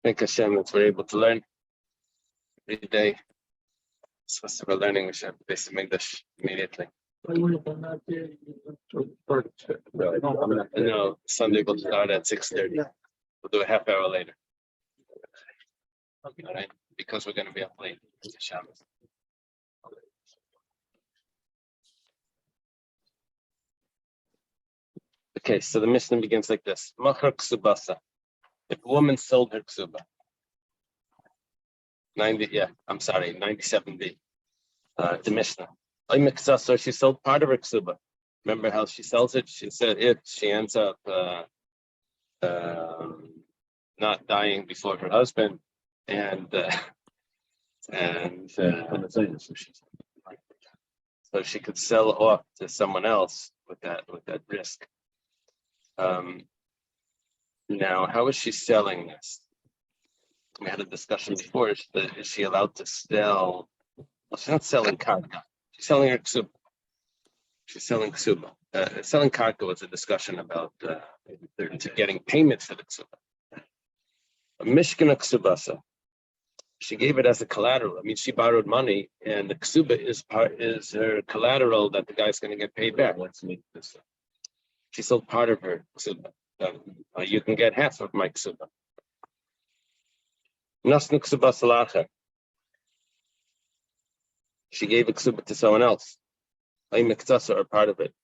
Thank Hashem that we're able to learn every day. Supposed to be learning, we should have basic English immediately. No, Sunday we'll start at 6:30. We'll do a half hour later. All right, because we're going to be up late to Shabbos. Okay, so the Mishnah begins like this: Machar ksubasa. If a woman sold her ksuba, 97b. The Mishnah. So she sold part of her ksuba. Remember how she sells it? She said if she ends up not dying before her husband, so she could sell off to someone else with that risk. Now, how is she selling this? We had a discussion before. Is she allowed to sell? Well, she's not selling karka. She's selling her ksuba. She's selling ksuba. Selling karka was a discussion about getting payment for the ksuba. Mishkana ksubasa. She gave it as a collateral. I mean, she borrowed money, and the ksuba is her collateral that the guy's going to get paid back. Let's make this. She sold part of her ksuba. You can get half of my ksuba. Nasnu ksubasa lacher. She gave a ksuba to someone else. Ay miktsasa, or part of it.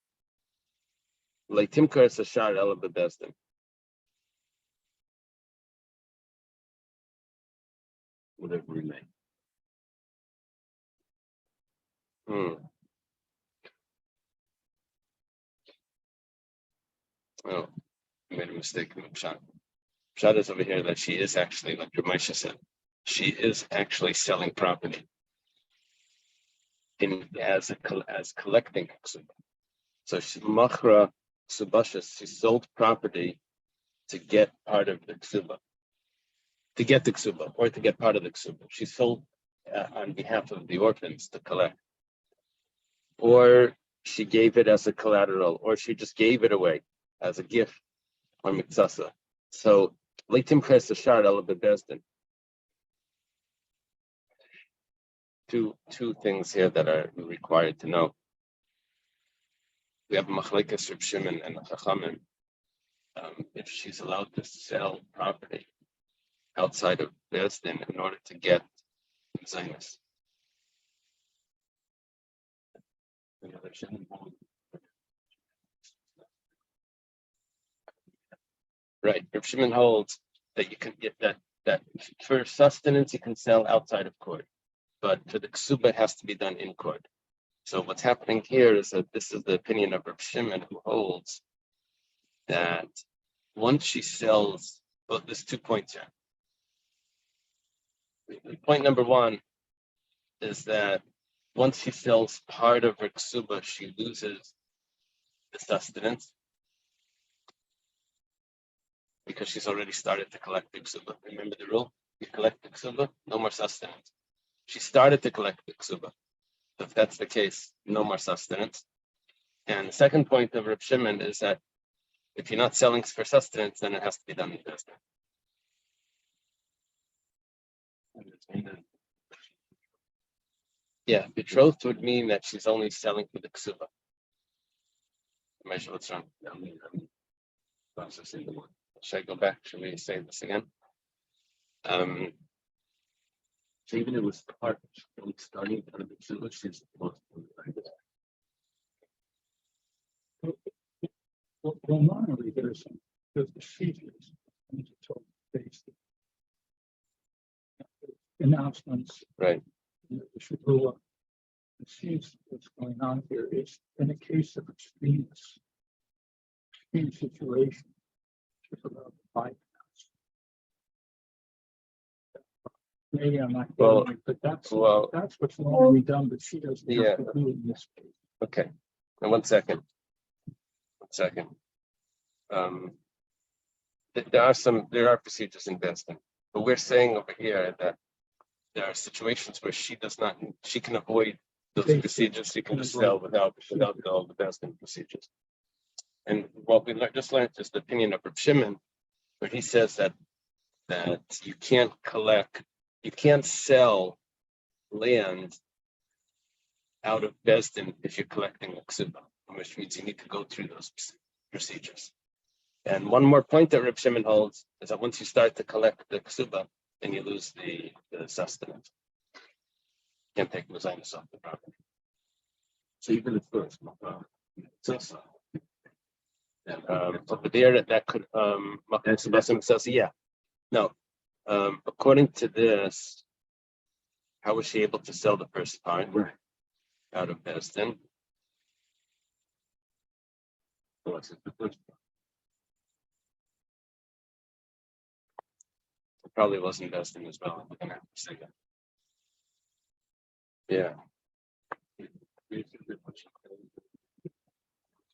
Leitimkar sashar ela bebezdin. Whatever remain. Oh, I made a mistake in the Pshat. Pshat is over here that she is actually, like Ramesh said, she is actually selling property as collecting ksuba. So she machra ksubashas, she sold property to get part of the ksuba. To get the ksuba, or to get part of the ksuba. She sold on behalf of the orphans to collect. Or she gave it as a collateral, or she just gave it away as a gift, or miktsasa. So, leitim ches ashar ela bebezdin. Two things here that are required to know. We have machlekes Reb Shimon and Chachamim. If she's allowed to sell property outside of Bezdin in order to get Zaynus. Right. Reb Shimon holds that you can get that for sustenance you can sell outside of court, but for the ksuba it has to be done in court. So what's happening here is that this is the opinion of Reb Shimon, who holds that once she sells, well, there's 2 points here. Point number one is that once she sells part of her ksuba, she loses the sustenance because she's already started to collect the ksuba. Remember the rule? You collect the ksuba, no more sustenance. She started to collect the ksuba. If that's the case, no more sustenance. And the second point of Reb Shimon is that if you're not selling for sustenance, then it has to be done in business. Yeah, betrothed would mean that she's only selling for the ksuba. Measure what's wrong. Should I go back? Should we say this again? So even if it was part starting on the ksuba, she's supposed to. Well, normally there's procedures based announcements. Right. It seems what's going on here is in a case of extreme situation, she's allowed to bypass. Maybe I'm not getting it, but that's what's normally done, but she doesn't have to do it in this case. Okay. Now, one second. There are procedures in Benston, but we're saying over here that there are situations where she can avoid those procedures. She can just sell without all the Benston procedures. And what we just learned is the opinion of Reb Shimon, where he says that that you can't sell land out of Besdin if you're collecting a ksuba, which means you need to go through those procedures. And one more point that Reb Shimon holds is that once you start to collect the ksuba, then you lose the sustenance. You can't take mezainis off the property. So even at first, but there that could says yeah. No. According to this, how was she able to sell the first part out of Besdin? It probably wasn't Besdin as well. I'm gonna have to say that. Yeah.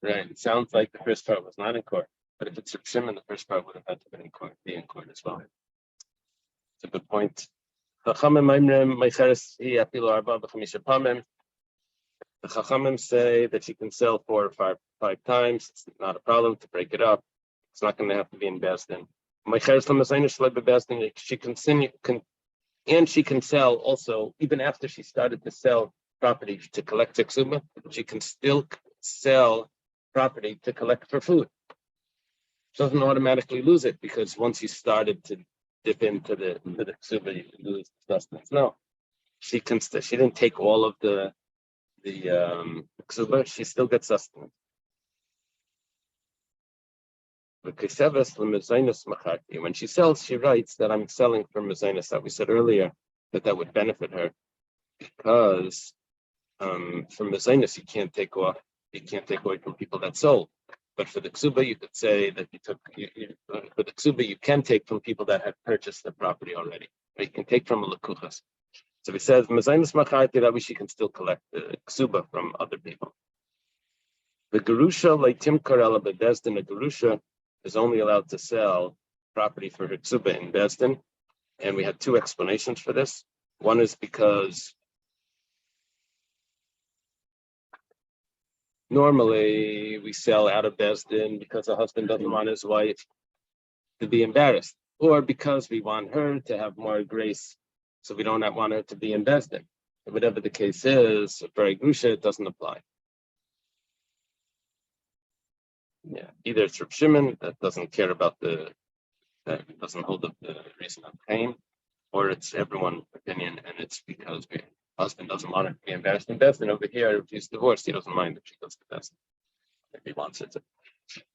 Right. It sounds like the first part was not in court, but if it's Reb Shimon, the first part would have had to be in court as well. It's a good point. The Chachamim say that you can sell 4 or 5 times. It's not a problem to break it up. It's not going to have to be in Besdin. She can sell also, even after she started to sell property to collect ksuba, she can still sell property to collect for food. She doesn't automatically lose it because once you started to dip into the ksuba, you can lose the sustenance. No, she didn't take all of the ksuba. She still gets sustenance. When she sells, she writes that I'm selling for mezainis. That we said earlier that would benefit her because for mezainis you can't take away from people that sold. But for the ksuba, you could say that you took. For the ksuba, you can take from people that have purchased the property already. Or you can take from a lekuchas. So he says mezainis macharti, that way she can still collect the ksuba from other people. The gerusha leitimkar ela bedesdin. A gerusha is only allowed to sell property for her ksuba in Besdin, and we had 2 explanations for this. One is because normally we sell out of Besdin because the husband doesn't want his wife to be embarrassed, or because we want her to have more grace, so we don't want her to be in Besdin. Whatever the case is, for a grusha, it doesn't apply. Yeah, either it's Reb Shimon that doesn't care about that doesn't hold up the reason of pain, or it's everyone's opinion, and it's because the husband doesn't want her to be embarrassed in Besdin. Over here, if he's divorced, he doesn't mind if she goes to Besdin if he wants it to.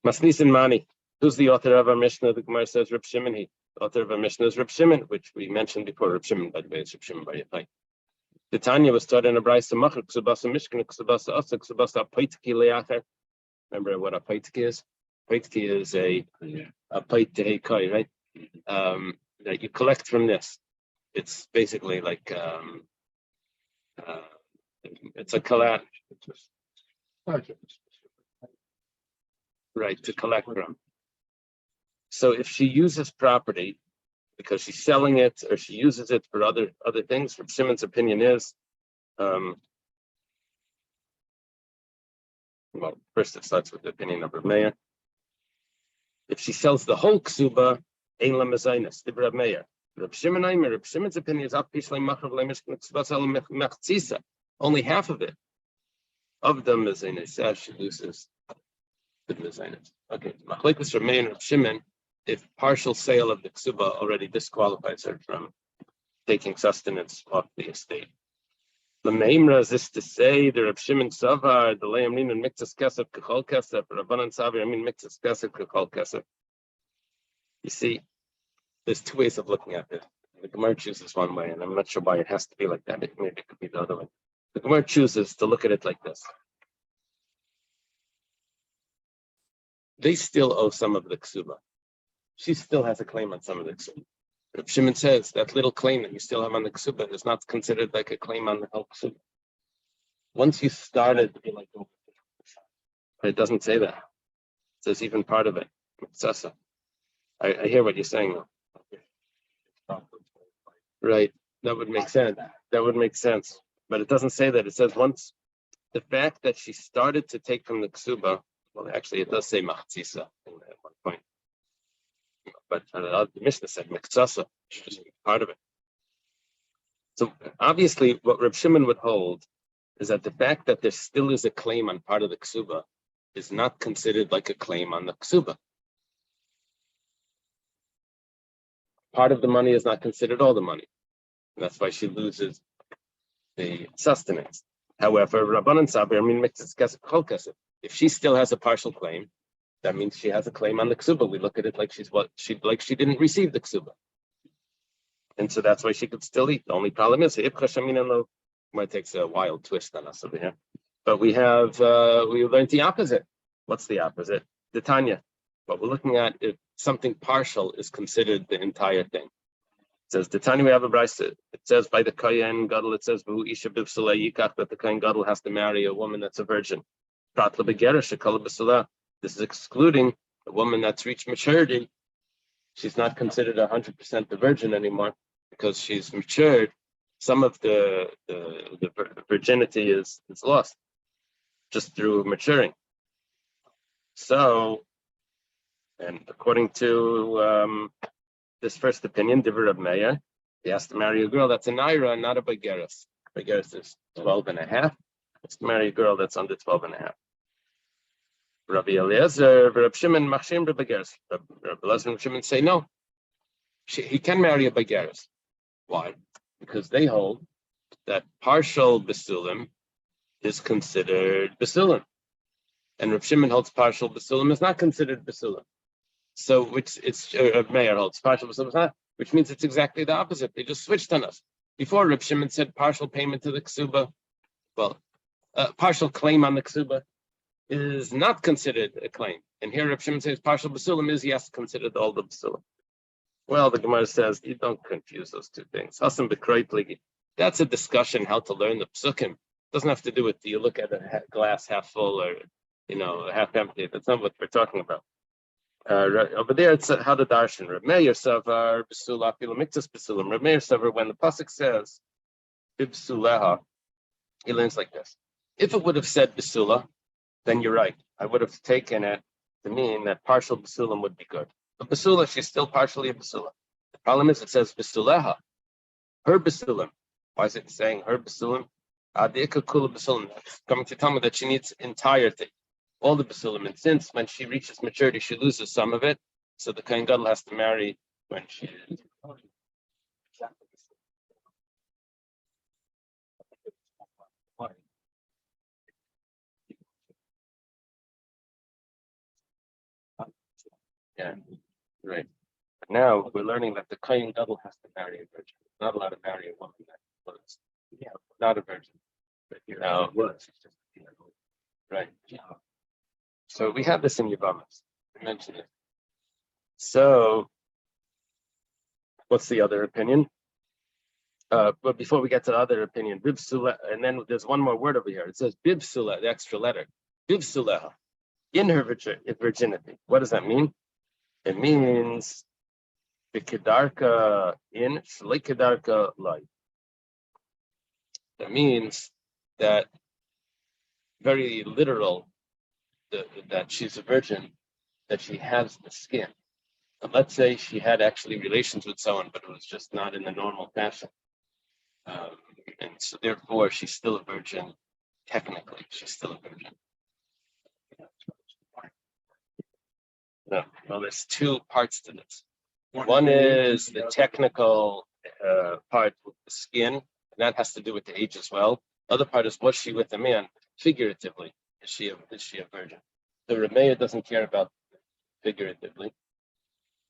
Masnis and Mani. Who's the author of our Mishnah? The Gemara says Reb Shimon. The author of our Mishnah is Reb Shimon, which we mentioned before. Reb Shimon, by the way, it's Reb Shimon Bar Yochai. The Tanya was taught in a brayso machar ksubasa mishkan ksubasa asa ksubasa apaitki leacher. Remember what a paitki is? Paitki is a pait tehekoi, right? That you collect from this. It's basically like it's a collect, right? To collect from. So if she uses property because she's selling it, or she uses it for other things, Reb Shimon's opinion is, well, first it starts with the opinion of Reb Meir. If she sells the whole ksuba, ein la mezainis, the Reb Meir. Reb Shimon's opinion is only half of it. Of the mezainis, she loses the mezainis. Okay, machlekes Reb Meir and Reb Shimon, if partial sale of the ksuba already disqualifies her from taking sustenance off the estate. The Meimra is this to say the Reb Shimon Savar, the Leamrin and Mixas Kesef Kechol Kesef, Rabbanan Savar, Mixas Kesef Kechol Kesef. You see, there's 2 ways of looking at it. The Gemara chooses one way, and I'm not sure why it has to be like that. Maybe it could be the other way. The Gemara chooses to look at it like this. They still owe some of the ksuba. She still has a claim on some of the ksuba. Reb Shimon says that little claim that you still have on the ksuba is not considered like a claim on the whole ksuba. Once you started, it doesn't say that. It says even part of it. I hear what you're saying though. Right. That would make sense. But it doesn't say that. It says once the fact that she started to take from the ksuba, well, actually it does say machzisa at one point. but the Mishnah said Miksasa, which was part of it. So obviously, what Reb Shimon would hold is that the fact that there still is a claim on part of the ksuba is not considered like a claim on the ksuba. Part of the money is not considered all the money. And that's why she loses the sustenance. However, Rabbanan Sabir mean if she still has a partial claim, that means she has a claim on the ksuba. We look at it like she didn't receive the ksuba. And so that's why she could still eat. The only problem is might takes a wild twist on us over here. But we learned the opposite. What's the opposite? The Tanya. What we're looking at, if something partial is considered the entire thing. It says the Tanya, we have a brayso. It says by the Kohen Gadol, it says that the Kohen Gadol has to marry a woman that's a virgin. This is excluding a woman that's reached maturity. She's not considered 100% the virgin anymore because she's matured. Some of the virginity is lost just through maturing. So, and according to this first opinion, Divrei Reb Meir, he has to marry a girl that's a naira, not a bageres. Bageres is 12 and a half. He has to marry a girl that's under 12 and a half. Rabbi Eliezer, Reb Shimon, Machshim bageres. Rabbi Eliezer and Reb Shimon say no. He can marry a bageres. Why? Because they hold that partial basulim is considered basulim. And Reb Shimon holds partial basulim is not considered basulim. So, Meir holds partial basulim is not, which means it's exactly the opposite. They just switched on us. Before Reb Shimon said partial payment to the ksuba, partial claim on the ksuba is not considered a claim. And here Reb Shimon says partial basulim is yes, considered all the basulim. Well, the Gemara says you don't confuse those two things. That's a discussion how to learn the psukim. It doesn't have to do with do you look at a glass half full or half empty. That's not what we're talking about. Over there it's how to darshan. Reb Meir savar b'sula afilu miktas b'sulam. Reb Meir savar when the pasuk says b'suleha, he learns like this. If it would have said b'sula, then you're right. I would have taken it to mean that partial b'sulam would be good. But basula, she's still partially a basula. The problem is it says basuleha, her basulim. Why is it saying her basulim? Adika kula basulim. It's coming to tell me that she needs entirety, all the basulim. And since when she reaches maturity, she loses some of it, so the Kohen Gadol has to marry when she is. Yeah. Right. But now we're learning that the Kohen Gadol has to marry a virgin. Not allowed to marry a woman that was not a virgin. But right. So we have this in Yavamas. I mentioned it. So what's the other opinion? But before we get to the other opinion, Bibsula, and then there's one more word over here. It says Bibsula, the extra letter. Bibsuleha, in her virginity. What does that mean? It means Bikedarka in Shlikedarka light. That means that very literal that she's a virgin, that she has the skin. And let's say she had actually relations with someone, but it was just not in the normal fashion. And so therefore she's still a virgin. Technically, she's still a virgin. No, well, there's two parts to this. One is the technical part with the skin, and that has to do with the age as well. The other part is was she with a man? Figuratively, is she a virgin? The Rameya doesn't care about figuratively.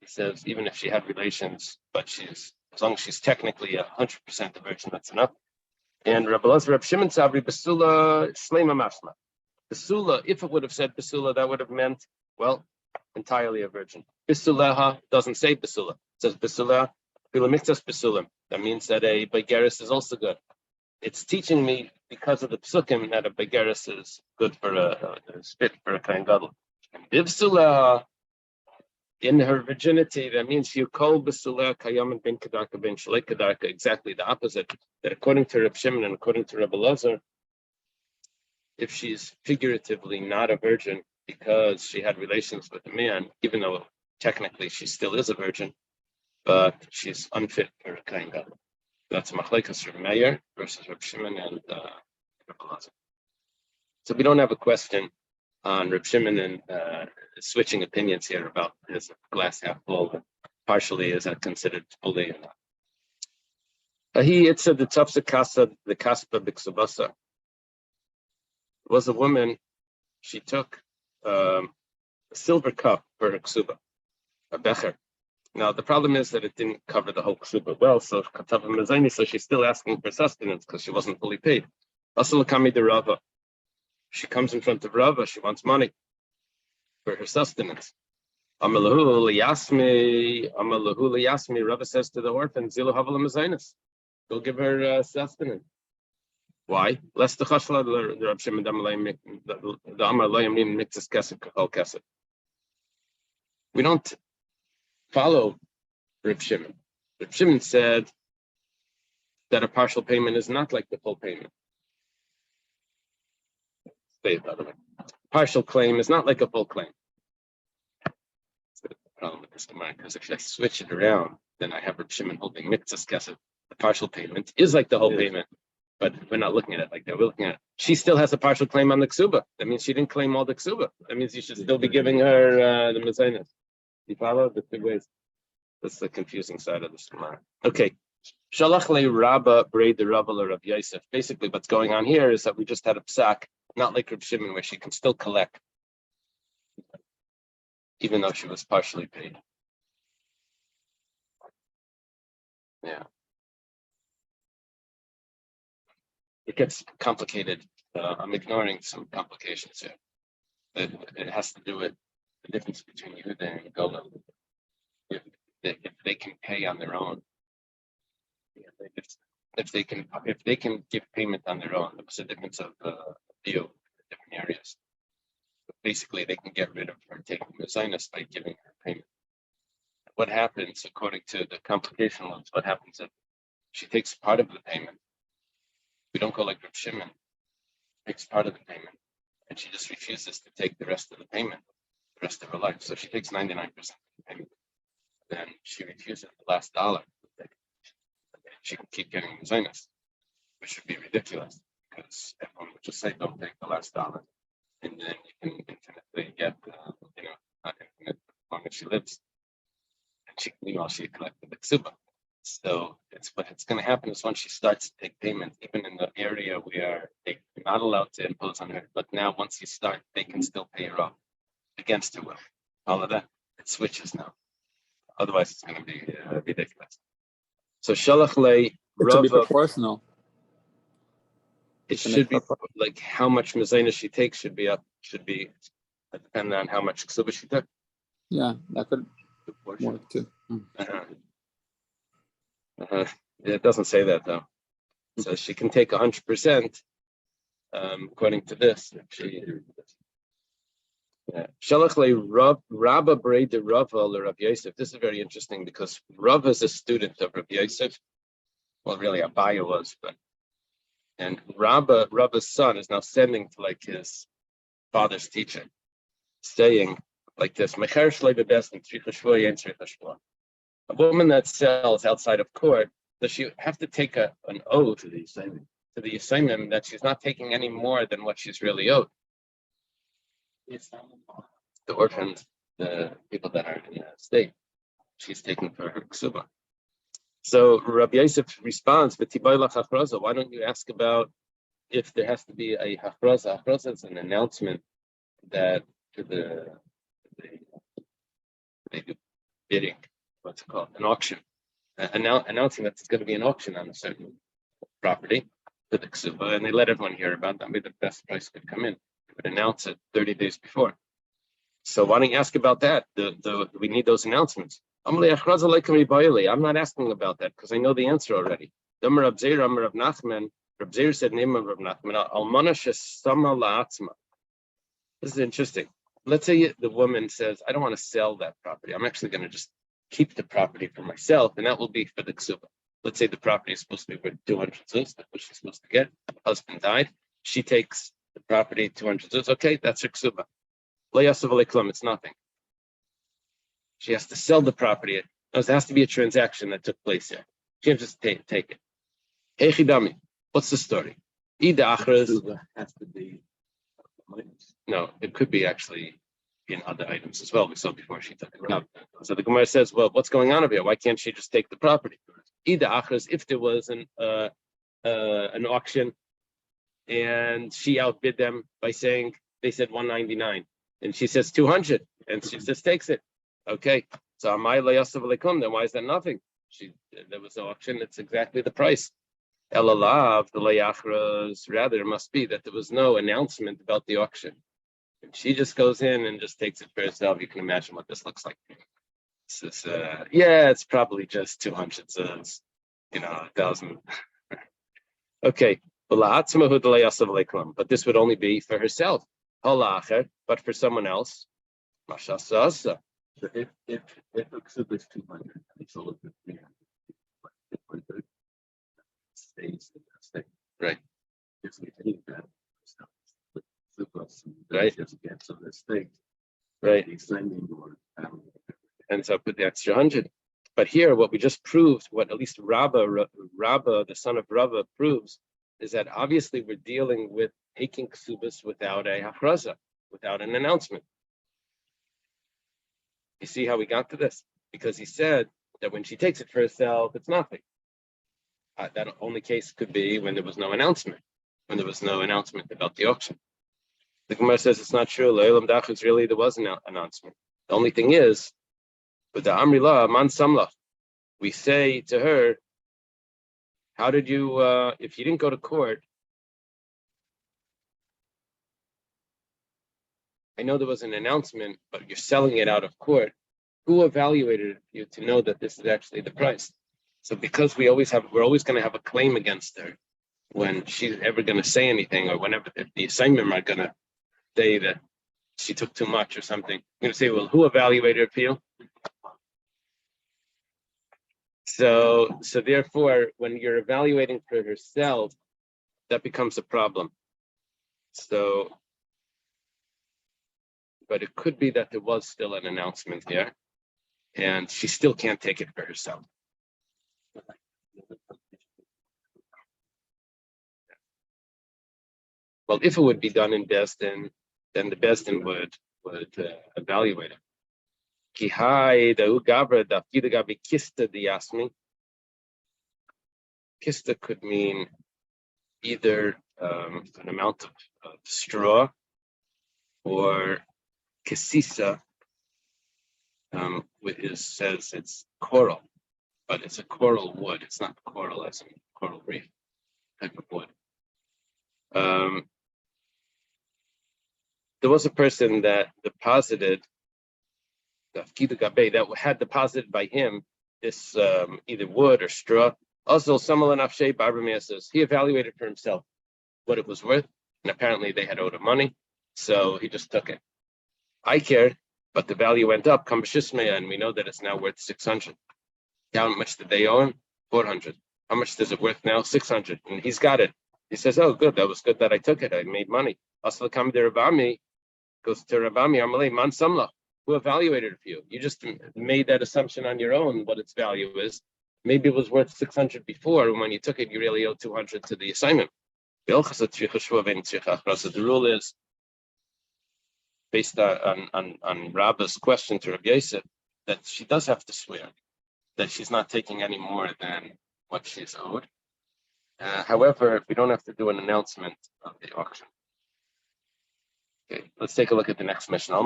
He says even if she had relations, but as long as she's technically 100% a virgin, that's enough. And Reb Shimon Sabri Basula Shlema Mashma. Basula, if it would have said Basula, that would have meant, well, entirely a virgin. Bisuleha doesn't say Basula. It says Basula, Bilamiktas Basulim. That means that a Bageris is also good. It's teaching me because of the psukim that a Bageris is good for a spit for a Kohen Gadol. And Bibsuleha, in her virginity, that means you call Basuleha Kayaman bin Kedarka bin Shalek Kedarka, exactly the opposite. That according to Reb Shimon and according to Reb Elazar, if she's figuratively not a virgin, because she had relations with a man, even though technically she still is a virgin, but she's unfit for a kain gadol. That's machlekes Reb Meir versus Reb Shimon and Reb Elazar. So we don't have a question on Reb Shimon and switching opinions here about is glass half full, partially is that considered fully or not. It said the Tafsa Kasa, the Kaspa Biksubasa. Was a woman, she took a silver cup for her ksuba, a becher. Now the problem is that it didn't cover the whole ksuba well, so she's still asking for sustenance because she wasn't fully paid. Also, Kami de Rava. She comes in front of Rava, she wants money for her sustenance. Amalahu liyasmi, Rava says to the orphan, Zilu havala mazainas. Go give her sustenance. Why? Lest the chashla the Rab Shimon the Amar Loyam Nim Mixes Kesef Kachal Kesef. We don't follow Rab Shimon. Rab Shimon said that a partial payment is not like the full payment. Say it by the way. Partial claim is not like a full claim. That's the problem with this Gemara, because if I switch it around, then I have Rab Shimon holding Mixes Kesef. The partial payment is like the whole payment. But we're not looking at it like that. We're looking at it. She still has a partial claim on the ksuba. That means she didn't claim all the ksuba. That means you should still be giving her the mezainas. You follow the two ways? That's the confusing side of this Gemara. Okay. Shalach le Rabba braid the Rabba le Rav Yosef. Basically, what's going on here is that we just had a psak, not like Reb Shimon, where she can still collect, even though she was partially paid. Yeah. It gets complicated. I'm ignoring some complications here. It has to do with the difference between Yehuda and Gola. If they can pay on their own, if they can give payment on their own, there's a difference of view in different areas. But basically, they can get rid of her taking mezainas by giving her payment. What happens, according to the complication laws, what happens if she takes part of the payment? We don't go like Reb Shimon, takes part of the payment, and she just refuses to take the rest of the payment the rest of her life. So she takes 99% of the payment. Then she refuses the last dollar. She can keep getting mezainas, which would be ridiculous because everyone would just say, don't take the last dollar. And then you can infinitely get, not infinite, as long as she lives. And she, she collected the ksuba. So what's going to happen is once she starts to take payment, even in the area where they're not allowed to impose on her, but now once you start, they can still pay her off against her will. All of that, it switches now. Otherwise, it's going to be ridiculous. So shalach le Rava. It should be proportional. It should be like how much mezainas she takes should be depending on how much ksuba she took. Yeah, that could work too. It doesn't say that though. So she can take 100%, according to this. Shalach le Rabba braid the Rava le Rav Yosef. This is very interesting because Rav is a student of Rav Yosef. Well, really, Abaya was, and Rabba's son is now sending to like his father's teacher, saying like this: a woman that sells outside of court, does she have to take an oath to the Yisayim that she's not taking any more than what she's really owed? The orphans, the people that are in the state, she's taking for her ksuba. So Rabbi Yosef responds, why don't you ask about if there has to be a hachraza? Hachraza is an announcement that to they do bidding, what's it called? An auction. Announcing that there's going to be an auction on a certain property for the ksuba, and they let everyone hear about that. Maybe the best price could come in. They would announce it 30 days before. So why don't you ask about that? We need those announcements. I'm not asking about that because I know the answer already. Rab Nachman said, name of Rab Nachman. This is interesting. Let's say the woman says, I don't want to sell that property. I'm actually going to just keep the property for myself, and that will be for the ksuba. Let's say the property is supposed to be worth 200 zuz, that's what she's supposed to get. Her husband died. She takes the property, 200 zuz. Okay, that's her ksuba. It's nothing. She has to sell the property. There has to be a transaction that took place here. She can't just take it. Hey Chidami, what's the story? Ida Achras has to be. No, it could be actually in other items as well. We saw before she took it up. So the Gemara says, well, what's going on over here? Why can't she just take the property? Ida Achras, if there was an auction and she outbid them by saying they said 199 and she says 200 and she just takes it. Okay, so then why is that nothing? There was an auction, it's exactly the price. Elalav, the layachras, rather it must be that there was no announcement about the auction. And she just goes in and just takes it for herself. You can imagine what this looks like. This is, it's probably just 200, so it's, 1,000. Okay, but this would only be for herself. But for someone else, so if a ksuba is 200, it's all of the 300. Right. Right. So the state. Right. Ends up with the extra 100. But here, what we just proved, what at least Rabba, the son of Rava, proves, is that obviously we're dealing with taking ksubas without a hachraza, without an announcement. You see how we got to this? Because he said that when she takes it for herself, it's nothing. That only case could be when there was no announcement, about the auction. The Gemara says it's not true. Le'olam dachus, really, there was an announcement. The only thing is, with the Amrila, man samlach, we say to her, how did you, if you didn't go to court, I know there was an announcement, but you're selling it out of court. Who evaluated you to know that this is actually the price? So because we're always going to have a claim against her when she's ever going to say anything, or whenever the assignment are going to say that she took too much or something, we're going to say, well, who evaluated it for you? So therefore, when you're evaluating for herself, that becomes a problem. So, but it could be that there was still an announcement here, and she still can't take it for herself. Well, if it would be done in Besdin, then the Besdin would evaluate it. Kista could mean either an amount of straw, or kesisa, says it's coral, but it's a coral wood. It's not coral as in coral reef type of wood. There was a person that deposited that had deposited by him this either wood or straw. Also, he evaluated for himself what it was worth, and apparently they had owed him money, so he just took it. I cared, but the value went up, and we know that it's now worth 600. How much did they owe him? 400. How much is it worth now? 600. And he's got it. He says, oh, good, that was good that I took it. I made money. Also, come to Rabami, goes to Rabami, Amalei, Man Samla. Who evaluated it for you? You just made that assumption on your own, what its value is. Maybe it was worth 600 before, and when you took it, you really owe 200 to the assignment. The rule is, based on Rabba's question to Rabbi Yosef, that she does have to swear that she's not taking any more than what she's owed. However, we don't have to do an announcement of the auction. Okay, let's take a look at the next mission. Her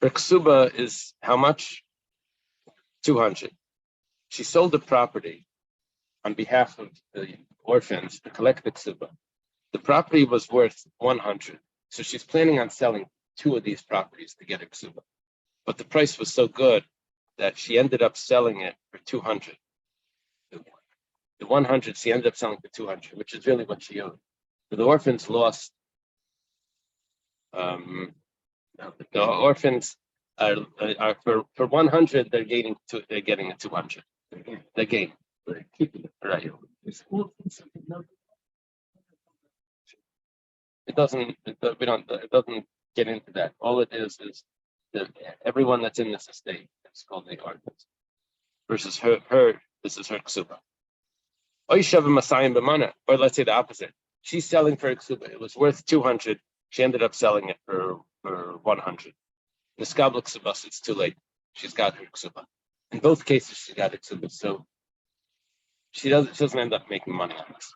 ksuba is how much? 200. She sold the property on behalf of the orphans to collect the ksuba. The property was worth 100. So she's planning on selling 2 of these properties to get a ksuba. But the price was so good that she ended up selling it for 200. The 100 she ended up selling for 200, which is really what she owed. So the orphans lost. The orphans are for 100. They're getting a 200. They gain. Right. It doesn't. It doesn't get into that. All it is that everyone that's in this estate is called the orphans. Versus her, this is her ksuba. Or let's say the opposite. She's selling for a ksuba. It was worth 200. She ended up selling it for 100. Niskabla ksubas, it's too late. She's got her ksuba. In both cases, she got a ksuba. So she doesn't end up making money on this.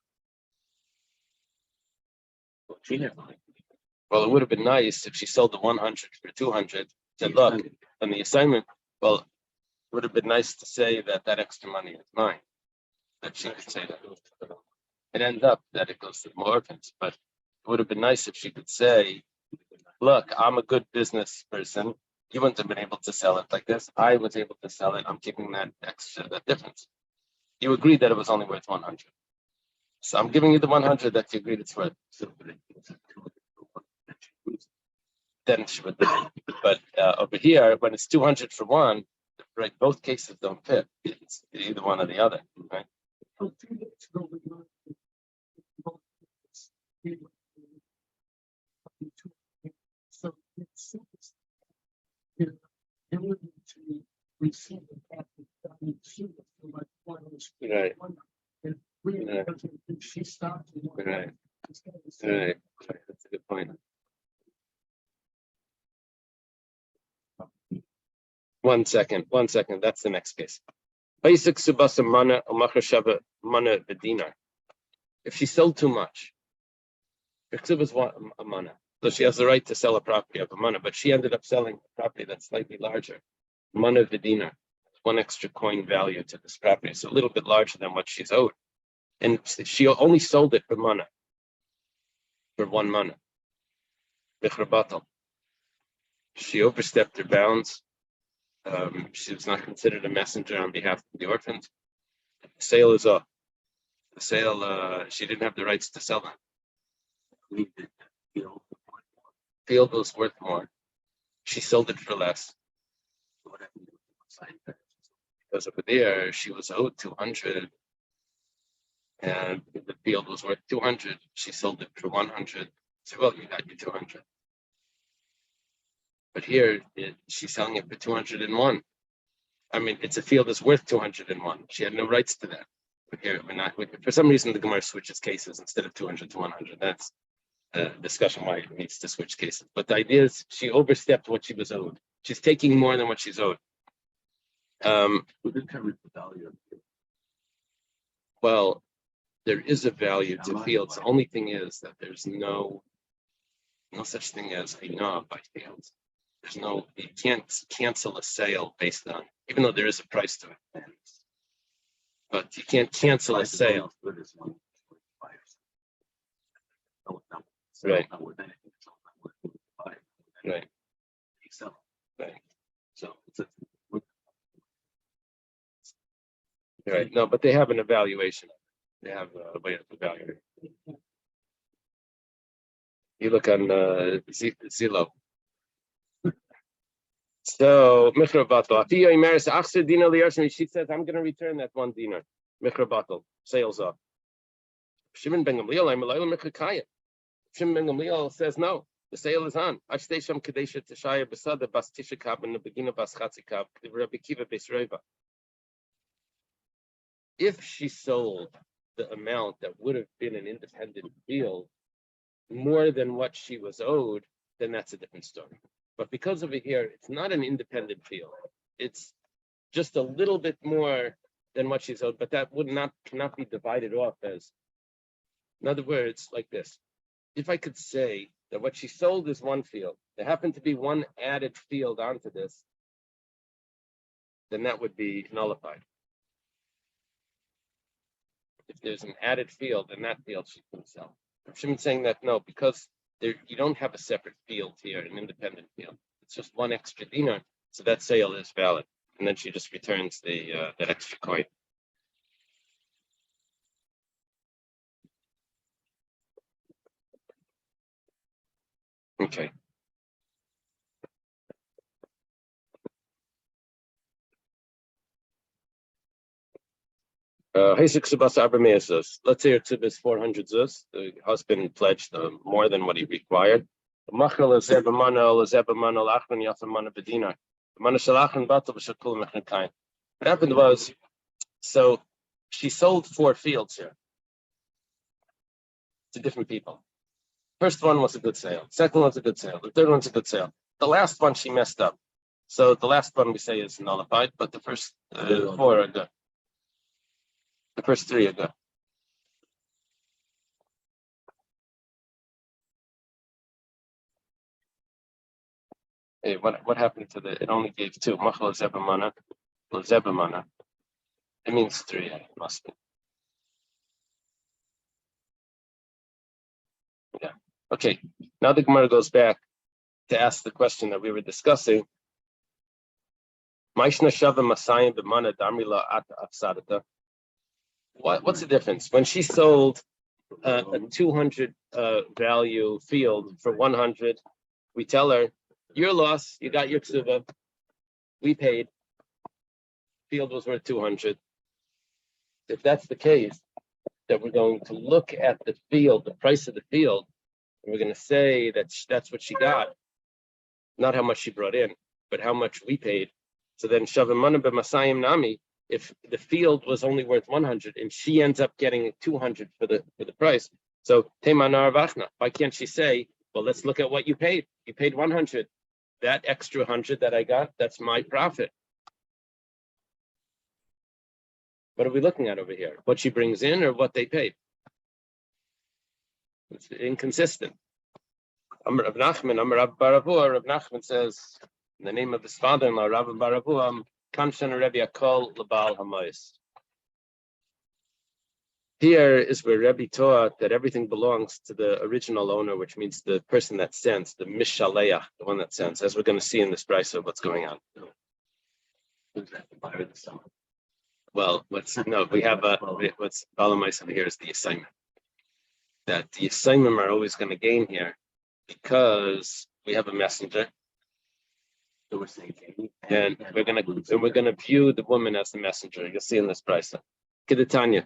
Well, it would have been nice if she sold the 100 for 200. Said, look, on the assignment, well, it would have been nice to say that extra money is mine. That she could say that. It ends up that it goes to the orphans, but it would have been nice if she could say, look, I'm a good business person. You wouldn't have been able to sell it like this. I was able to sell it. I'm keeping that difference. You agreed that it was only worth 100. So I'm giving you the 100 that you agreed it's worth. Then she would. But over here, when it's 200 for one, right? Both cases don't fit. It's either one or the other, right? So it's ability to receive the Right. And really, she stopped. Right. Right. That's a good point. One second. That's the next case. If she sold too much, was a mana. So she has the right to sell a property of a mana, but she ended up selling a property that's slightly larger. Mana vidina, one extra coin value to this property. It's a little bit larger than what she's owed. And she only sold it for mana, for one mana. She overstepped her bounds. She was not considered a messenger on behalf of the orphans. The sale is off. The sale, she didn't have the rights to sell them. Field was worth more. She sold it for less. Because over there, she was owed 200, and the field was worth 200. She sold it for 100. So, well, you got your 200. But here, she's selling it for 201. I mean, it's a field that's worth 201. She had no rights to that. But here, for some reason, the Gemara switches cases instead of 200 to 100. That's a discussion why it needs to switch cases. But the idea is she overstepped what she was owed. She's taking more than what she's owed. Well, there is a value to fields. The only thing is that there's no such thing as a knob by fields. You can't cancel a sale based on, even though there is a price to it. But you can't cancel a sale. Right. Right. Right. So right. No, but they have an evaluation. They have a way of evaluating. You look on Zillow. So Michra Batal. She says, I'm going to return that one dinar. Michra Batal. Sales off. Shimon ben Gamliel, I'm a Michakaya. Shimon ben Gamliel says no. The sale is on. Ashtesham Kadesha Tashaya Basada Bas Tishakab and the beginning of Bas Chatzikab, Rabbi Kiva Besreva. If she sold the amount that would have been an independent field more than what she was owed, then that's a different story. But because over here, it's not an independent field. It's just a little bit more than what she's owed, but that cannot be divided off as, in other words, like this. If I could say that what she sold is one field, there happened to be one added field onto this, then that would be nullified. If there's an added field, then that field she can sell. Shimon's saying that no, because you don't have a separate field here, an independent field. It's just one extra dinar, so that sale is valid. And then she just returns that extra coin. Okay. Let's say her tib is 400 zuz. The husband pledged more than what he required. Machal lezeh b'mana lezeh b'mana lachman yafeh mana b'dinar. Mana shalachman batal b'shakul mechne kain. What happened was, so she sold 4 fields here to different people. First one was a good sale. Second one's a good sale. The third one's a good sale. The last one she messed up. So the last one we say is nullified, but the first 4 are good. The first 3 are good. Hey, what happened to it only gave 2. Machal zebamana, zebamana. It means 3, it must be. Yeah. Okay. Now the Gemara goes back to ask the question that we were discussing. What's the difference? When she sold a 200 value field for 100, we tell her, your loss, you got your ksuba, we paid, field was worth 200. If that's the case, that we're going to look at the field, the price of the field, and we're going to say that that's what she got, not how much she brought in, but how much we paid. So then Shavamana b'masayim nami, if the field was only worth 100 and she ends up getting 200 for the price, so Teimanar Vachna, why can't she say, well, let's look at what you paid. You paid 100. That extra 100 that I got, that's my profit. What are we looking at over here? What she brings in or what they paid? It's inconsistent. Amar Rav Nachman, Amar Rav Baravu, Rav Nachman says, in the name of his father-in-law, Rav Baravu, Kanshan Rebbe Akol Labal Hamayis. Here is where Rebbe taught that everything belongs to the original owner, which means the person that sends, the Mishaleach, the one that sends, as we're going to see in this price of what's going on. Who's that, the buyer of the summer? Well, what's Balamais over here is the assignment. That the assignment are always going to gain here because we have a messenger. So we're saying, and we're gonna view the woman as the messenger. You'll see in this price. Kedetanya.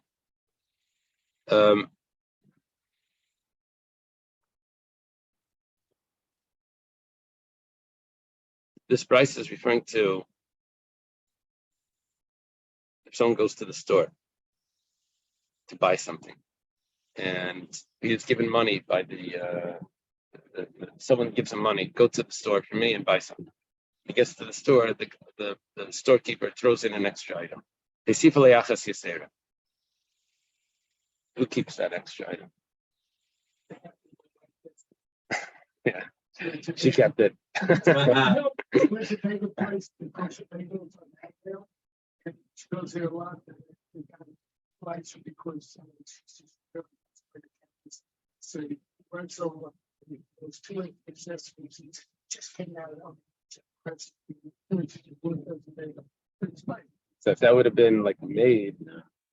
This price is referring to if someone goes to the store to buy something, and he is given money by someone gives him money. Go to the store for me and buy something. He gets to the store. The storekeeper throws in an extra item. Who keeps that extra item? Yeah, she kept it. So if that would have been like a maid,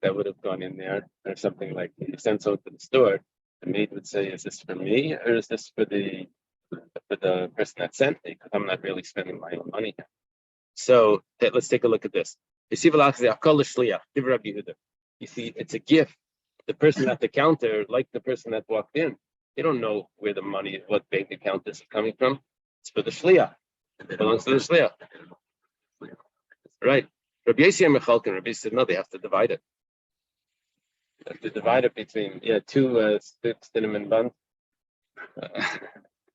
that would have gone in there or something like you send someone to the store, the maid would say, is this for me or is this for the person that sent me? Because I'm not really spending my own money here. So let's take a look at this. You see, it's a gift. The person at the counter, like the person that walked in, they don't know where the money, what bank account this is coming from. It's for the shliach. It belongs to the shliach. Right. Rabbi Yossi and Mechalkin, Rabbi said, no, they have to divide it. They have to divide it between, 2 cinnamon buns.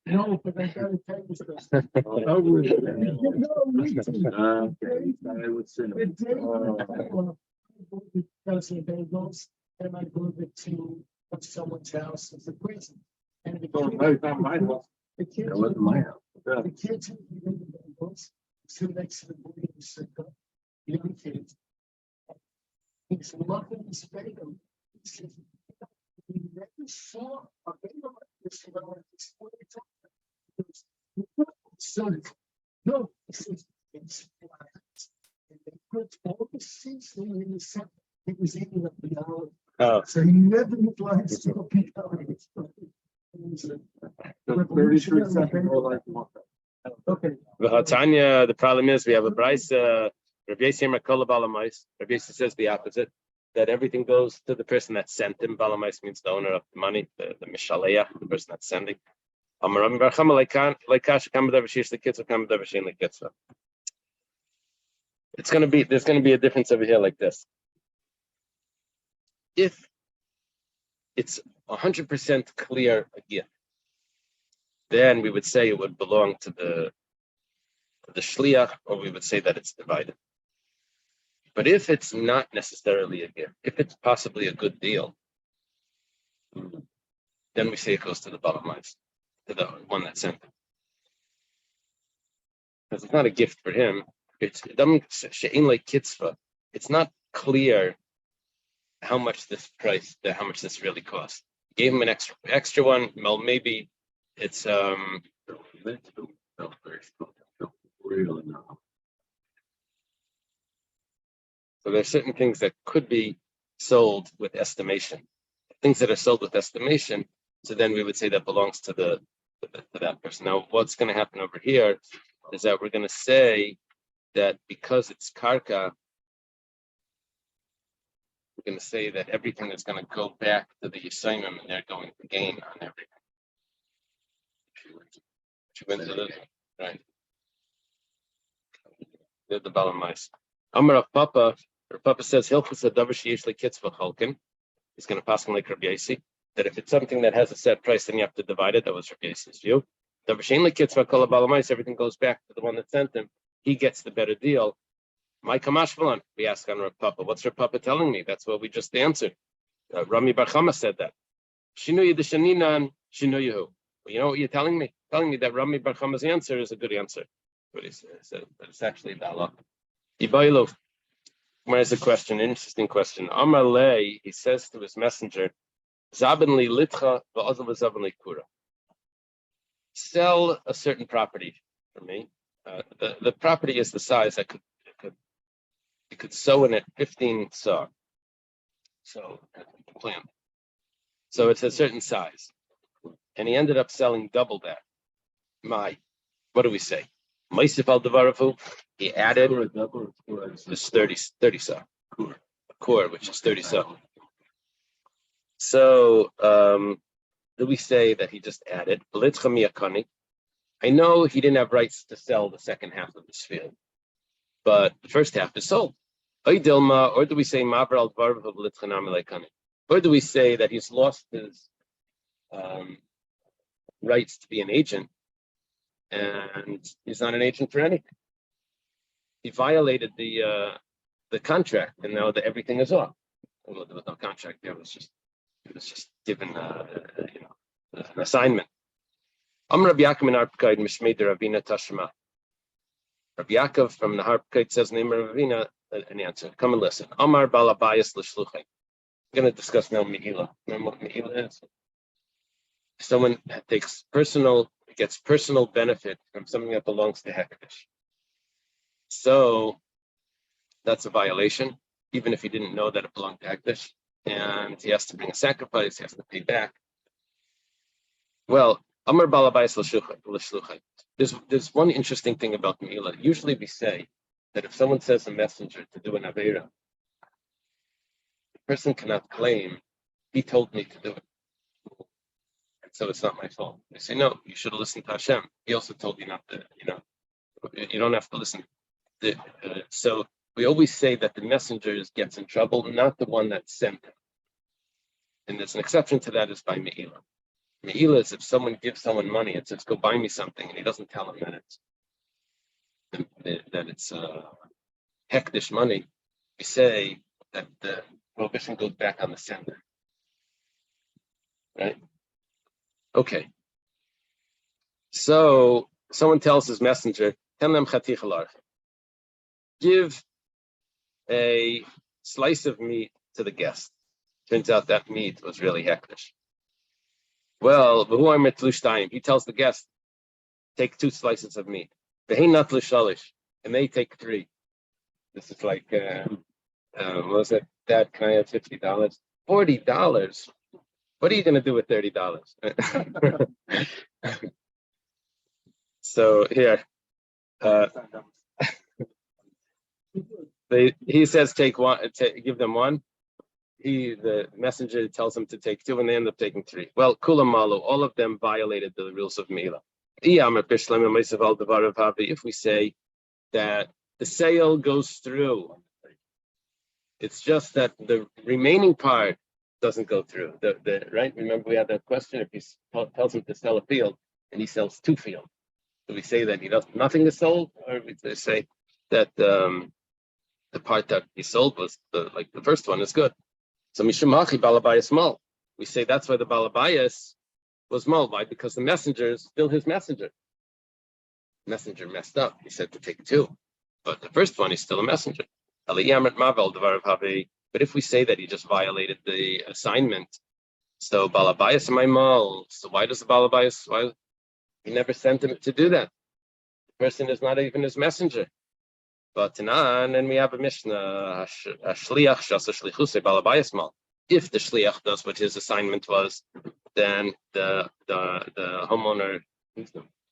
No, but I gotta tell you something. And I moved it to someone's house as a present. And the kids, that wasn't my house. The kids who live in the books, sit next to the boys, young kids. He's loving his fatal. He says, he never saw a fatal like this. Son, no, he says, it's flat. And they put all the seeds in the sun. He was eating up the olive. Oh. So he never applied to cookie olives. Okay. The problem is we have a price. Rabbi Yossi says the opposite, that everything goes to the person that sent him. Balamais means the owner of the money, the Mishaleach, the person that's sending. It's going to be, there's going to be a difference over here like this. If it's 100% clear again, then we would say it would belong to the shliach, or we would say that it's divided. But if it's not necessarily a gift, if it's possibly a good deal, then we say it goes to the bottom line, to the one that sent it. Because it's not a gift for him. It's not clear how much this price, how much this really costs. Gave him an extra one. Well, maybe it's So there's certain things that could be sold with estimation. Things that are sold with estimation, so then we would say that belongs to that person. Now, what's going to happen over here is that we're going to say that because it's karka, we're going to say that everything is going to go back to the Yisayim, and they're going to gain on everything. Right. They're the balamais. Amar of Papa, or Papa says, Hilchus adavar sheyesh lekitzvah chalkin. He's going to pass him like Rabbi Yossi, that if it's something that has a set price, then you have to divide it. That was Rabbi Yossi's view. Davar shein lekitzvah kol balamais, everything goes back to the one that sent him. He gets the better deal. My kamashvalan, we ask on Rav Papa. What's Rav Papa telling me? That's what we just answered. Rami Bar Chama said that. Shinu yidishaninan, shinu yehu. You know what you're telling me? Telling me that Rami Bar Chama's answer is a good answer. But he said, but it's actually Dala. Ibailov. Where's the question? Interesting question. Amar Lei, he says to his messenger, Zaben li litcha va'azav zaben li kura. Sell a certain property for me. The property is the size that you could sow in it 15 saw. So plant. So it's a certain size. And he ended up selling double that. What do we say? Maisif al devarafu. He added this 30 saw. Core, which is 30 saw. So do we say that he just added? I know he didn't have rights to sell the second half of this field, but the first half is sold. Or do we say or do we say that he's lost his rights to be an agent, and he's not an agent for anything? He violated the contract, and now that everything is off. Well, there was no contract there. It was just given an assignment. Rabbi Yaakov from the Harpkite says, name of Ravina, an answer. Come and listen. Amar balabayas l'shluchai. We're going to discuss now Me'ila. Remember what Me'ila is? Someone gets personal benefit from something that belongs to Hekdesh. So that's a violation, even if he didn't know that it belonged to Hekdesh. And he has to bring a sacrifice, he has to pay back. Well, Amar balabayas l'shluchai. There's one interesting thing about Me'ila. Usually we say that if someone says a messenger to do an Aveira, the person cannot claim, he told me to do it. And so it's not my fault. They say, no, you should have listened to Hashem. He also told you not to, you don't have to listen. So we always say that the messenger gets in trouble, not the one that sent him. And there's an exception to that is by Me'ila. Me'ila is if someone gives someone money and says, go buy me something, and he doesn't tell him that it's hektish money, we say that the prohibition goes back on the sender. Right? Okay. So someone tells his messenger, give a slice of meat to the guest. Turns out that meat was really hektish. Well, he tells the guest, take 2 slices of meat. And they take 3. This is like, what was it? Dad, can I have $50? $40? What are you going to do with $30? So here, he says, take one, give them one. the messenger tells them to take 2 and they end up taking 3. Well, Kula Malu, all of them violated the rules of Mila. If we say that the sale goes through, it's just that the remaining part doesn't go through. Right? Remember, we had that question. If he tells him to sell a field and he sells 2 fields, do we say that he does nothing is sold, or we say that the part that he sold was the first one is good? So Mishamachi Balabayas Mal. We say that's why the Balabayas was Mal. Why? Because the messenger is still his messenger. Messenger messed up. He said to take 2. But the first one is still a messenger. But if we say that he just violated the assignment, so Balabayas my Mal, so why does the Balabayas, why he never sent him to do that? The person is not even his messenger. But and we have a Mishnah, Shliach Shasa Shlichuse Balabayas Mal. If the Shliach does what his assignment was, then the homeowner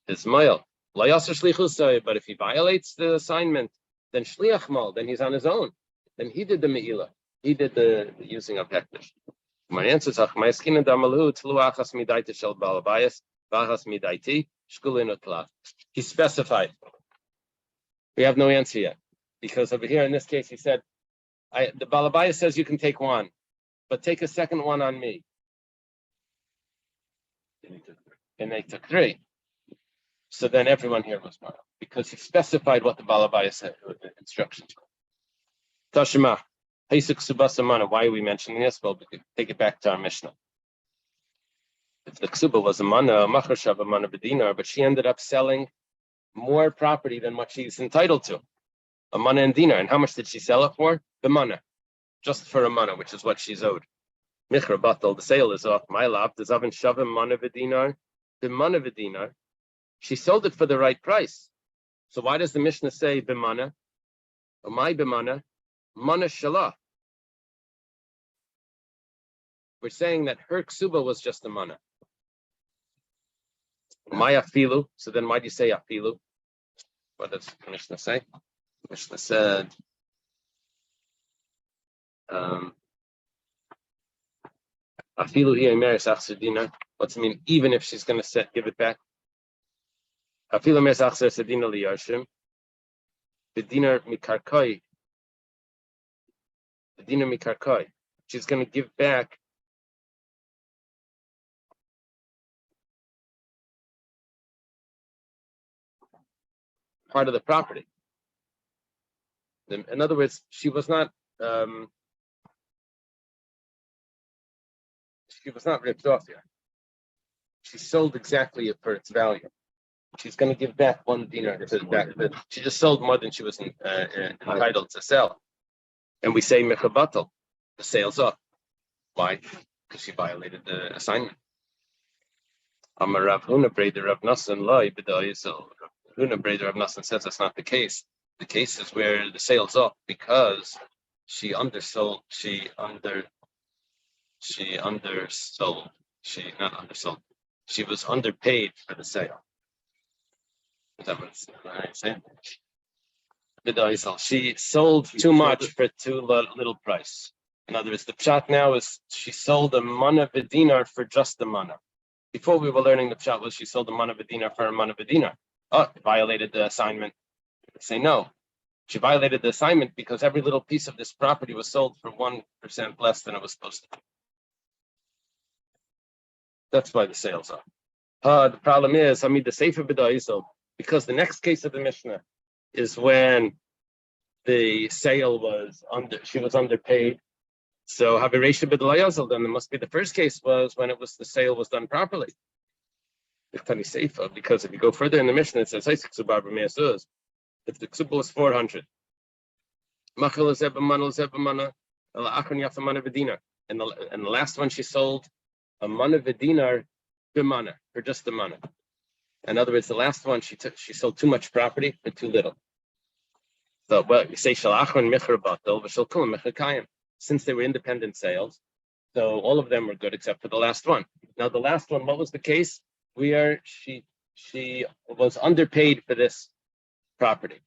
is Mail. But if he violates the assignment, then Shliach Mal, then he's on his own. Then he did the Me'ilah. He did the using of Hektish. My answer is Achmaiskina Damalu Tlu Achas Midaita Shel Balabayas, Vachas Midaiti, Shkulin Utla. He specified. We have no answer yet. Because over here in this case he said, the Balabayas says you can take 1, but take a second one on me. And they took 3. So then everyone here was Mara, because he specified what the Balabayas said, the instructions were. Tashima, Kesubos Daf. Why are we mentioning this? Well, we could take it back to our Mishnah. If the Ksuba was a mana, Machashav a mana b'dinar, but she ended up selling more property than what she's entitled to, a mana and dinar. And how much did she sell it for? The mana, just for a mana, which is what she's owed. Michra batal, the sale is off. My love, the zavin shavim mana v'dinar, the mana v'dinar. She sold it for the right price. So why does the Mishnah say b'mana? Or my b'mana, mana shalah? We're saying that her ksuba was just a mana. My afilu. So then why do you say afilu? What does the Mishnah say? The Mishnah said, afilu hi emeres achser dinar. What's it mean? Even if she's going to give it back. Afilu emeres achser sedina liyarshim. B'dinar mikarkoi. B'dinar mikarkoi. She's going to give back part of the property. In other words, she was not ripped off here. She sold exactly for its value. She's going to give back 1 dinar to the back. She just sold more than she was entitled to sell. And we say mechabatal, the sale's up. Why? Because she violated the assignment. Amar Rav Huna Breder Rav Nassan Loi B'Dayisel. Huna Breder Rav Nassan says that's not the case. The case is where the sale's up because she undersold. She not undersold. She was underpaid for the sale. Is that what I'm saying? She sold too much for too little price. In other words, the pshat now is she sold a mana v'dinar for just a mana. Before we were learning the pshat was she sold a mana v'dinar for a mana v'dinar. Oh, violated the assignment. Say no. She violated the assignment because every little piece of this property was sold for 1% less than it was supposed to be. That's why the sales are. The problem is, the Sefer B'Da'isel, because the next case of the Mishnah is when the sale was she was underpaid. So Haviresha B'Da'isel, then it must be the first case was when the sale was done properly. Because if you go further in the Mishnah, it says, if the ksuba was 400, and the last one she sold a mana v'dinar b'mana for just the mana. In other words, the last one she sold too much property for too little. So you say since they were independent sales, so all of them were good except for the last one. Now the last one, what was the case? Where she was underpaid for this property.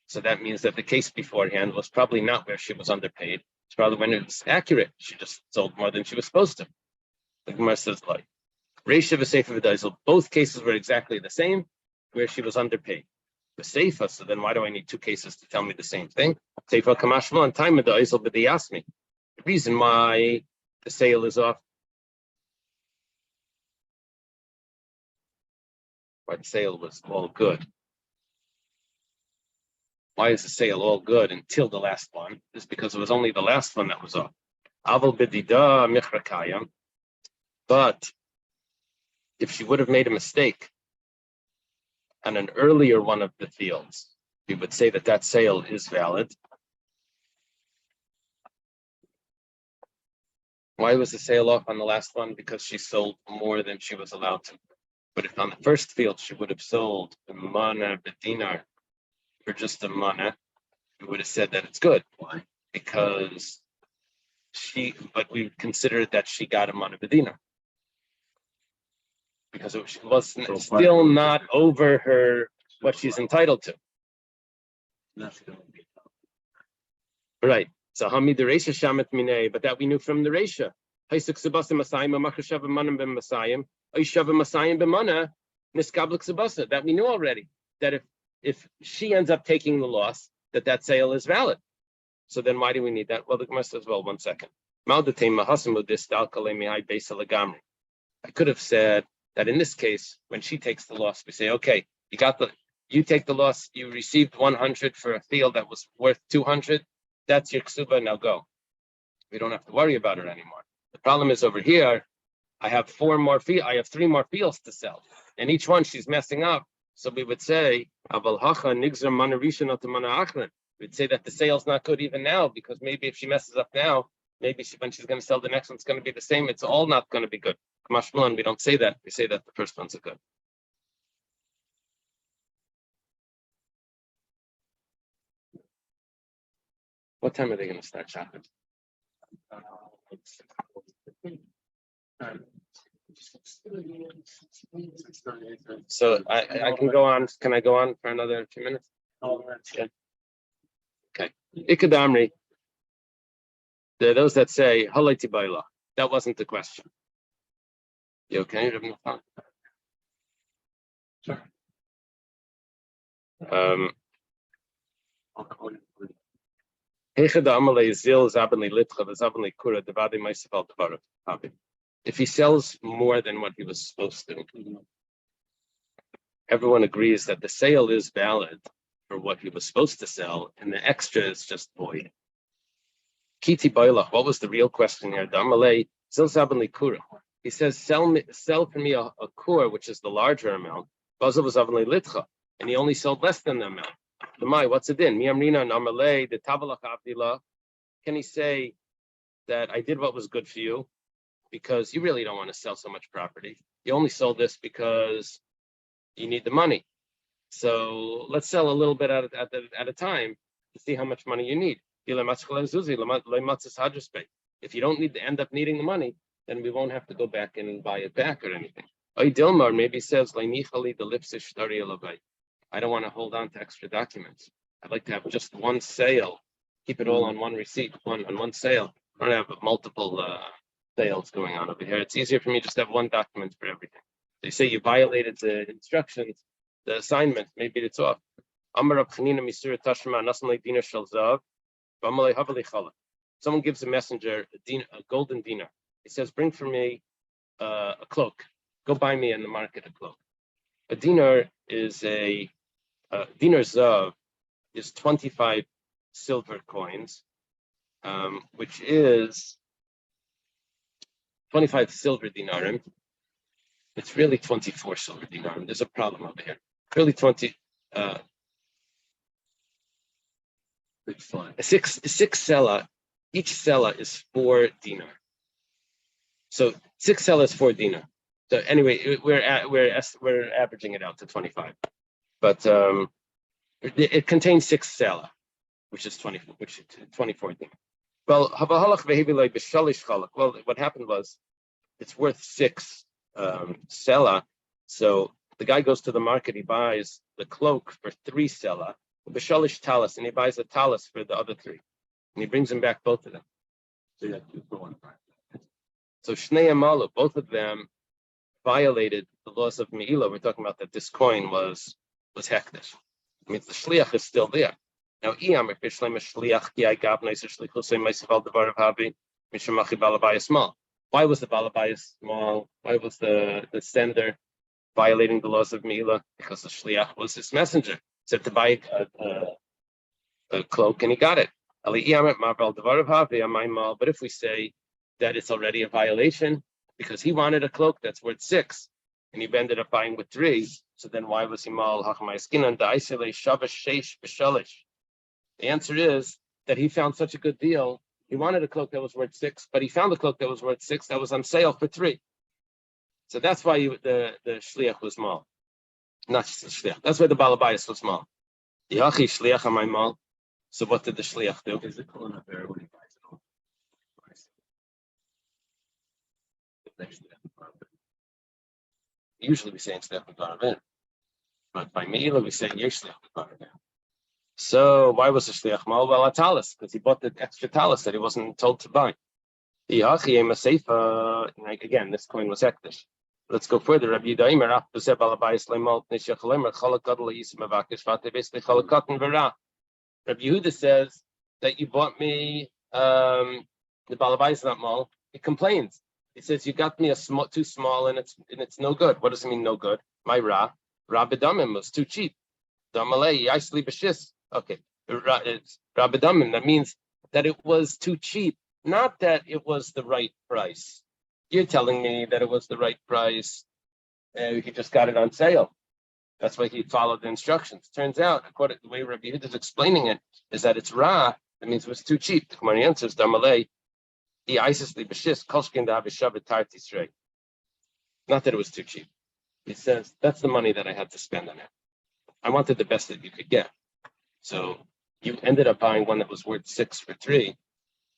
So that means that the case beforehand was probably not where she was underpaid. It's probably when it's accurate, she just sold more than she was supposed to. The Gemara says, like, Reisha v'Seifa v'Daisel, both cases were exactly the same, where she was underpaid. The Seifa, so then why do I need two cases to tell me the same thing? Seifa kamashma and time of the Daisel, but they asked me. The reason why the sale is off, why the sale was all good. Why is the sale all good until the last one? Is because it was only the last one that was off. Aval b'dida michrakayam. But if she would have made a mistake on an earlier one of the fields, we would say that that sale is valid. Why was the sale off on the last one? Because she sold more than she was allowed to. But if on the first field she would have sold a mana b'dinar for just a mana, we would have said that it's good. Why? Because but we considered that she got a mana b'dinar. Because it was still not over her what she's entitled to. Right. So Hamid the Reisha Shamet Minei, but that we knew from the Reisha. That we knew already. That if she ends up taking the loss, that sale is valid. So then why do we need that? Well, the Gemara says, well, 1 second. I could have said that in this case, when she takes the loss, we say, okay, you take the loss, you received 100 for a field that was worth 200. That's your ksuba, now go. We don't have to worry about it anymore. The problem is over here, I have 3 more fields to sell. And each one she's messing up. So we would say, we'd say that the sale's not good even now, because maybe if she messes up now, maybe when she's going to sell the next one, it's going to be the same. It's all not going to be good. Mashmalan, we don't say that. We say that the first ones are good. What time are they going to start shopping? So I can go on. Can I go on for another 2 minutes? Yeah. Okay. Ikadamri. There are those that say Halaiti Baila. That wasn't the question. You okay? Sure. If he sells more than what he was supposed to, everyone agrees that the sale is valid for what he was supposed to sell, and the extra is just void. Kiti Bailach, what was the real question here? He says, sell for me a kur, which is the larger amount, and he only sold less than the amount. What's it in? Can he say that I did what was good for you because you really don't want to sell so much property? You only sold this because you need the money. So let's sell a little bit at a time to see how much money you need. If you don't end up needing the money, then we won't have to go back and buy it back or anything. Dilmar maybe says, I don't want to hold on to extra documents. I'd like to have just one sale, keep it all on one receipt, on one sale. I don't have multiple sales going on over here. It's easier for me just to have one document for everything. They say you violated the instructions, the assignment, maybe it's off. Someone gives a messenger a golden dinar. He says, bring for me a cloak. Go buy me in the market a cloak. A dinar is dinar zav is 25 silver coins, which is 25 silver dinarim. It's really 24 silver dinarim. There's a problem over here. Really 20. Six sela. Each sela is 4 dinar. So 6 sela is 4 dinar. So anyway, we're averaging it out to 25, but it contains 6 sela, which is 24 dinar. Well, what happened was it's worth 6 sela. So the guy goes to the market, he buys the cloak for 3 sela, b'shalish talis, and he buys a talis for the other 3, and he brings them back both of them. So Shnei Amalu, both of them violated the laws of Me'ilah. We're talking about that this coin was hektish. It means the shliach is still there. Now, if shliach small. Why was the balabaya small? Why was the sender violating the laws of Me'ilah? Because the shliach was his messenger. He said to buy a cloak, and he got it. But if we say that it's already a violation because he wanted a cloak that's worth 6, and he ended up buying with 3, so then why was he mal hachmaiskin? The answer is that he found such a good deal. He wanted a cloak that was worth 6, but he found a cloak that was worth 6 that was on sale for 3. So that's why the shliach was mal, not just the shliach. That's why the balabayas was mal. Yachi shliach amay mal. So what did the shliach do? Is it calling up there when he buys it all? Usually we say in shliach b'garavin, but by Me'ilah we say yesh shliach b'garavin. So why was the shliach mal? Well, a talis, because he bought the extra talis that he wasn't told to buy. Again, this coin was hektish. Let's go further. Rabbi Yehuda says that you bought me the balabais is not mal. He complains. He says you got me too small and it's no good. What does it mean no good? My rabidamim was too cheap. Damalei yisli b'shis. Okay, it's rabidamim. That means that it was too cheap, not that it was the right price. You're telling me that it was the right price. He just got it on sale. That's why he followed the instructions. Turns out, according to the way Rabbi Yehuda is explaining it, is that it's ra. That means it was too cheap. The Gemara answers, Damalei, not that it was too cheap. He says, that's the money that I had to spend on it. I wanted the best that you could get. So you ended up buying one that was worth 6 for 3,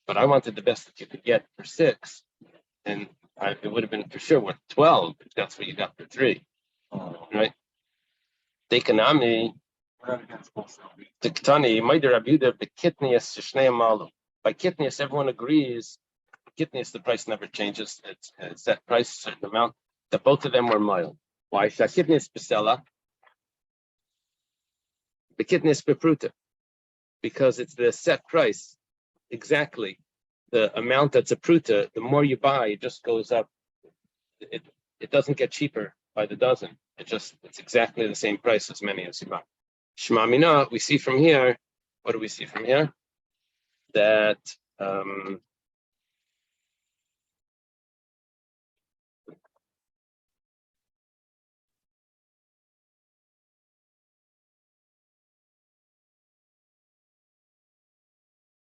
but I wanted the best that you could get for 6. And it would have been for sure worth 12 if that's what you got for 3. Right? Dekanami, Tiktani, Maider Abuda, Bekitnius, Shnei Malu. By Kitnius, everyone agrees. Kitnius, the price never changes. It's set price, a certain amount. That both of them were mild. Why? Shakitnius Pesela, Bekitnius Bepruta. Because it's the set price. Exactly. The amount that's a pruta, the more you buy, it just goes up. It doesn't get cheaper by the dozen. It's exactly the same price as many as you buy. Shema Mina, we see from here, what do we see from here? That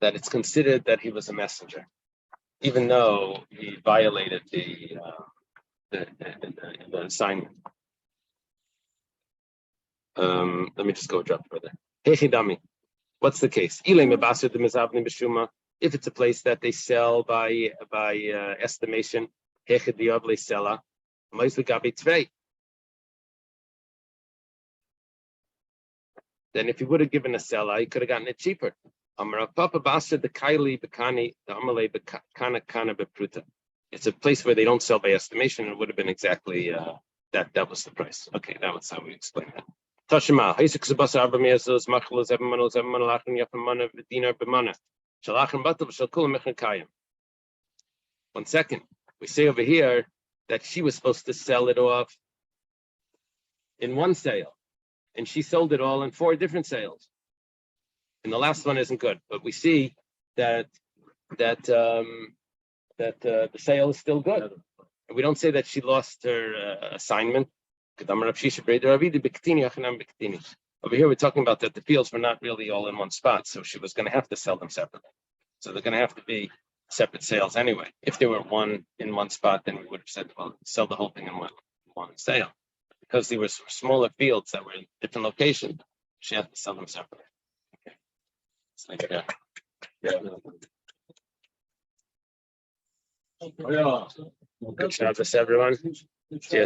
it's considered that he was a messenger, even though he violated the assignment. Let me just go a drop further. Hechidami, what's the case? If it's a place that they sell by estimation, then if he would have given a seller, he could have gotten it cheaper. It's a place where they don't sell by estimation. It would have been exactly that was the price. Okay, that was how we explained that. Tashima, one second. We say over here that she was supposed to sell it off in one sale, and she sold it all in 4 different sales. And the last one isn't good, but we see that the sale is still good. And we don't say that she lost her assignment. Over here, we're talking about that the fields were not really all in one spot, so she was going to have to sell them separately. So they're going to have to be separate sales anyway. If they were one in one spot, then we would have said, well, sell the whole thing in one sale. Because they were smaller fields that were in different locations, she had to sell them separately. Okay. It's like that. Good Shabbos, everyone. See you.